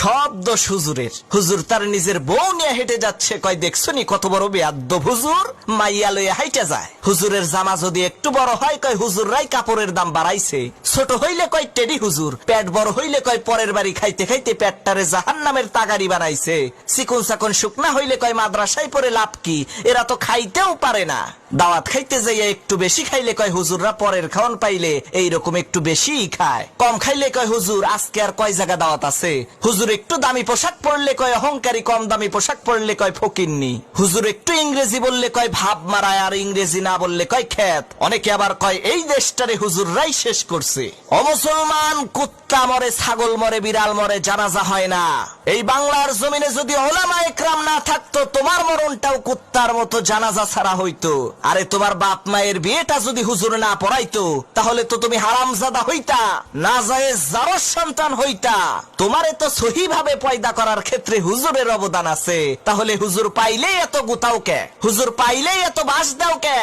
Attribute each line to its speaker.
Speaker 1: সব দোষ হুজুরের। হুজুর তার নিজের বউ নিয়ে হেঁটে যাচ্ছে, কয় দেখছো নি কত বড় বেয়াদ্দব হুজুর, মাইয়া লইয়া হাইটে যায়। হুজুরের জামা যদি একটু বড় হয়, কয় হুজুররাই কাপড়ের দাম বাড়াইছে। ছোট হইলে কয় টেডি হুজুর, পেট বড় হইলে কয় পরের বাড়ি খাইতে খাইতে পেটটারে জাহান্নামের তাগারি বানাইছে। চিকন চাকন শুকনা হইলে কয় মাদ্রাসায় পড়ে লাভ কি, এরা তো খাইতেও পারে না। দাওয়াত খাইতে যাইয়া একটু বেশি খাইলে কয় হুজুররা পরের খাওয়ান পাইলে এইরকম একটু বেশি খায়। কম খাইলে কয় হুজুর আজকে আর কয় জায়গা দাওয়াত আছে। হুজুর একটু দামি পোশাক পরলে কয় অহংকারী, কম দামি পোশাক পরলে কয় ফকিন্নি। হুজুর একটু ইংরেজি বললে কয় ভাব মারায়, আর ইংরেজি না বললে কয় খ্যাত। অনেকে আবার কয় এই দেশটারে হুজুররাই শেষ করছে। অমুসলমান, কুত্তা মরে, ছাগল মরে, বিড়াল মরে, জানাজা হয় না। এই বাংলার জমিনে যদি ওলামা একরাম না থাকতো, তোমার মরণটাও কুত্তার মতো জানাজা ছাড়া হইতো। আরে তোমার বাপ মায়ের বিয়েটা যদি হুজুর না পড়াইতো, তাহলে তো তুমি হারামজাদা হইতা, নাজায়েজ জারজ সন্তান হইতা। তোমারে তো সহি ভাবে পয়দা করার ক্ষেত্রে হুজুরের অবদান আছে। তাহলে হুজুর পাইলেই এত গুতাও কে? হুজুর পাইলেই এত বাস দাও কে?